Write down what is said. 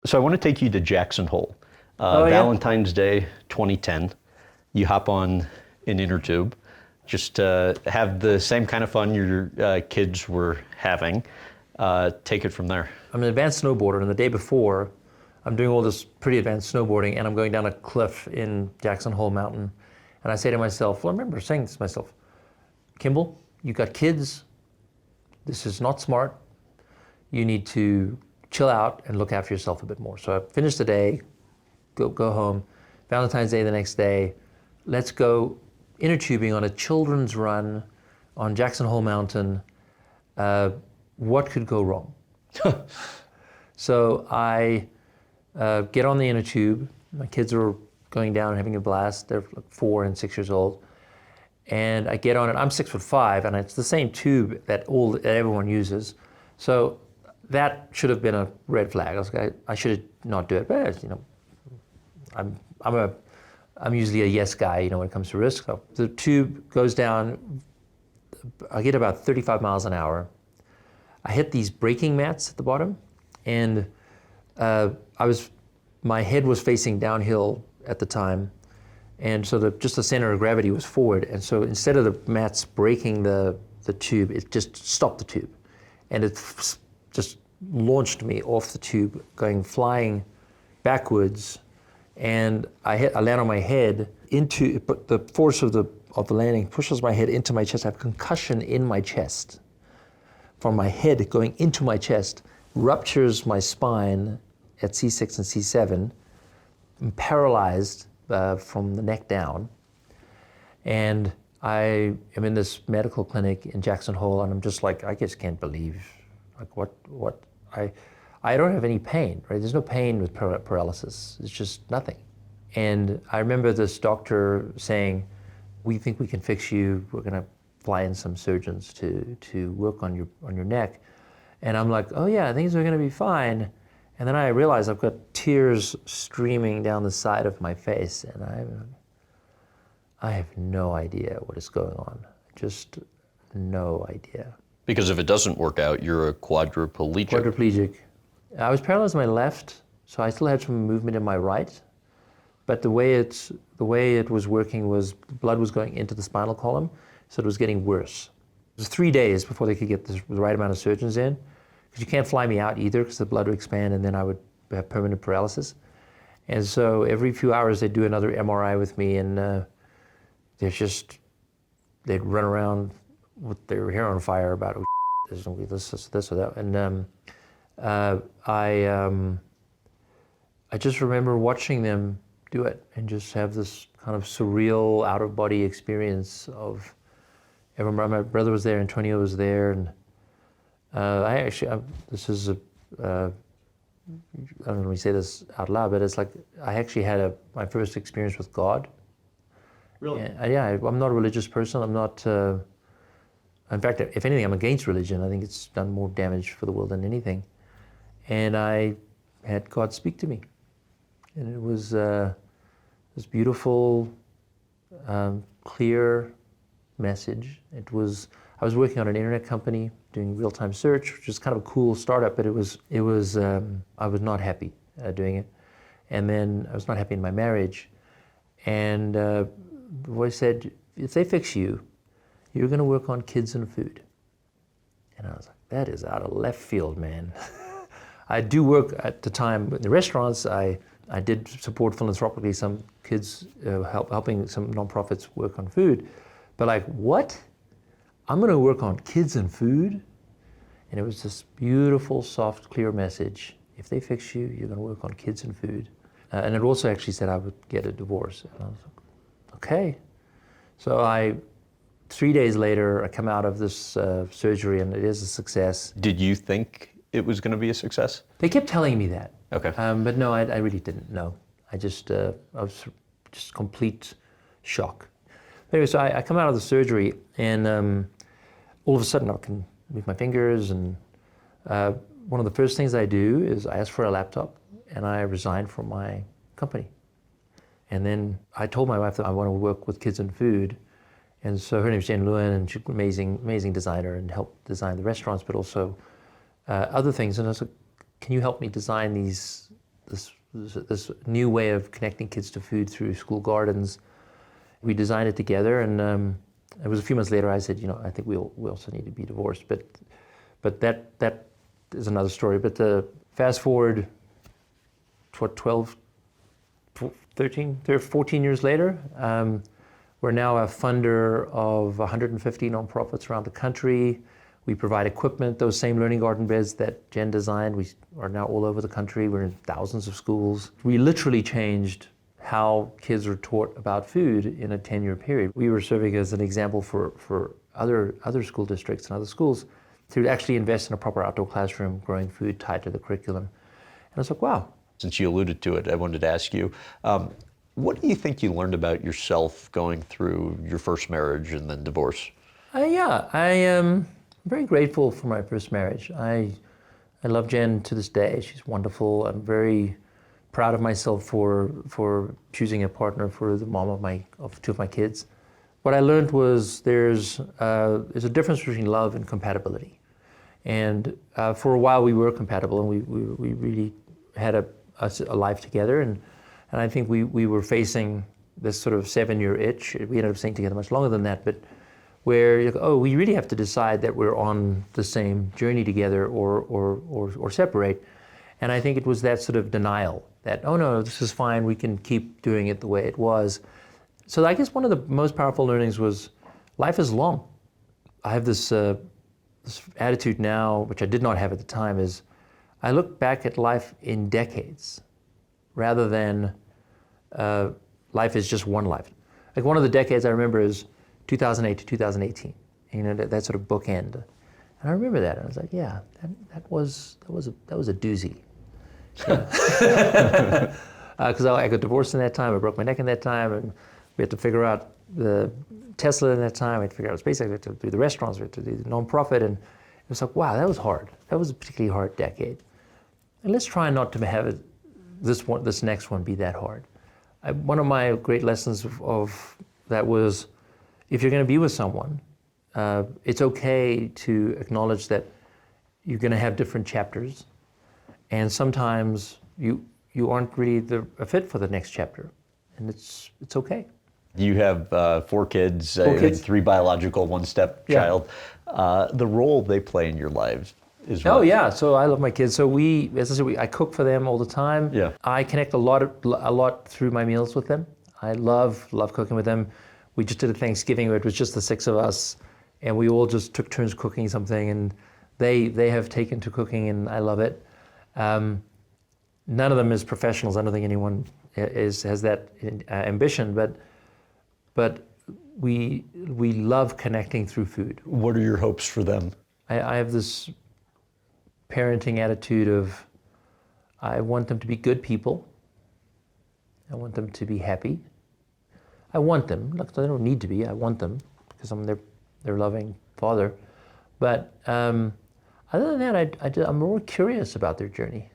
So I want to take you to Jackson Hole. Oh, yeah. Valentine's Day 2010. You hop on an inner tube, just have the same kind of fun your kids were having. Take it from there. I'm an advanced snowboarder, and the day before, I'm doing all this pretty advanced snowboarding, and I'm going down a cliff in Jackson Hole Mountain. And I say to myself, well, I remember saying this to myself, Kimbal, you got kids. This is not smart. You need to chill out and look after yourself a bit more. So I finished the day, go home. Valentine's Day the next day, let's go inner tubing on a children's run on Jackson Hole Mountain. What could go wrong? So I get on the inner tube. My kids are going down and having a blast. They're like 4 and 6 years old. And I get on it. I'm 6'5", and it's the same tube that everyone uses. So that should have been a red flag. I was like, I should not do it. But you know, I'm usually a yes guy, you know, when it comes to risk. So the tube goes down. I get about 35 miles an hour. I hit these braking mats at the bottom, and my head was facing downhill at the time, and so just the center of gravity was forward. And so instead of the mats breaking the tube, it just stopped the tube, and it just launched me off the tube, going flying backwards. And I land on my head but the force of the landing pushes my head into my chest. I have concussion in my chest from my head going into my chest, ruptures my spine at C6 and C7. I'm paralyzed from the neck down. And I am in this medical clinic in Jackson Hole, and I'm just like, I just can't believe, like what I don't have any pain, right? There's no pain with paralysis. It's just nothing. And I remember this doctor saying, we think we can fix you. We're gonna fly in some surgeons to work on your neck. And I'm like, oh yeah, things are gonna be fine. And then I realize I've got tears streaming down the side of my face, and I have no idea what is going on. Just no idea. Because if it doesn't work out, you're a quadriplegic. Quadriplegic. I was paralyzed on my left, so I still had some movement in my right. But the way it was working was blood was going into the spinal column, so it was getting worse. It was 3 days before they could get the right amount of surgeons in, because you can't fly me out either, because the blood would expand and then I would have permanent paralysis. And so every few hours they'd do another MRI with me, and they'd run around with their hair on fire about, oh, there's gonna be this or that. And I just remember watching them do it and just have this kind of surreal out-of-body experience of everyone. My brother was there, Antonio was there, and I don't know if we say this out loud, but it's like I actually had my first experience with God. Really? Yeah, I'm not a religious person. I'm not. In fact, if anything, I'm against religion. I think it's done more damage for the world than anything. And I had God speak to me, and it was this beautiful, clear message. I was working on an internet company doing real-time search, which is kind of a cool startup, but I was not happy doing it. And then I was not happy in my marriage. And the voice said, if they fix you, you're gonna work on kids and food. And I was like, that is out of left field, man. I do work at the time in the restaurants. I did support philanthropically some kids, helping some nonprofits work on food. But like, what? I'm gonna work on kids and food? And it was this beautiful, soft, clear message. If they fix you, you're gonna work on kids and food. And it also actually said I would get a divorce. And I was like, okay. So 3 days later, I come out of this surgery, and it is a success. Did you think it was gonna be a success? They kept telling me that. Okay. But no, I really didn't know. I was just complete shock. Anyway, so I come out of the surgery, and all of a sudden I can move my fingers, and one of the first things I do is I ask for a laptop, and I resign from my company. And then I told my wife that I want to work with kids and food. And so her name is Jen Lewin, and she's an amazing designer, and helped design the restaurants, but also other things. And I was like, can you help me design these this new way of connecting kids to food through school gardens. We designed it together, and it was a few months later I said, I think we also need to be divorced. But that is another story. But fast forward, 12, 13, 14 years later, we're now a funder of 150 nonprofits around the country. We provide equipment, those same learning garden beds that Jen designed. We are now all over the country. We're in thousands of schools. We literally changed how kids are taught about food in a 10-year period. We were serving as an example for other school districts and other schools to actually invest in a proper outdoor classroom, growing food tied to the curriculum. And I was like, wow. Since you alluded to it, I wanted to ask you, what do you think you learned about yourself going through your first marriage and then divorce? I am very grateful for my first marriage. I love Jen to this day. She's wonderful. I'm very proud of myself for choosing a partner for the mom of two of my kids. What I learned was there's a difference between love and compatibility. And for a while we were compatible, and we really had a life together. And I think we were facing this sort of 7-year itch. We ended up staying together much longer than that, but where you're like, oh, we really have to decide that we're on the same journey together or separate. And I think it was that sort of denial that, oh no, this is fine, we can keep doing it the way it was. So I guess one of the most powerful learnings was life is long. I have this attitude now, which I did not have at the time, is I look back at life in decades rather than life is just one life. Like one of the decades I remember is 2008 to 2018, that sort of bookend. And I remember that, and I was like, yeah, that was a doozy. Because I got divorced in that time, I broke my neck in that time, and we had to figure out the Tesla in that time, we had to figure out SpaceX, we had to do the restaurants, we had to do the nonprofit, and it was like, wow, that was hard. That was a particularly hard decade. And let's try not to have this next one be that hard. One of my great lessons of that was, if you're going to be with someone, it's okay to acknowledge that you're going to have different chapters, and sometimes you aren't really a fit for the next chapter, and it's okay. You have 4 kids, Four kids. 3 biological, 1 stepchild. Yeah. The role they play in your lives is Oh what? yeah, so I love my kids. So as I said, I cook for them all the time. Yeah. I connect a lot through my meals with them. I love cooking with them. We just did a Thanksgiving where it was just the 6 of us, and we all just took turns cooking something, and they have taken to cooking, and I love it. None of them is professionals. I don't think anyone has that ambition, but we love connecting through food. What are your hopes for them? I have this parenting attitude of, I want them to be good people. I want them to be happy. I want them. Look, they don't need to be. I want them because I'm their loving father. But other than that, I'm more curious about their journey.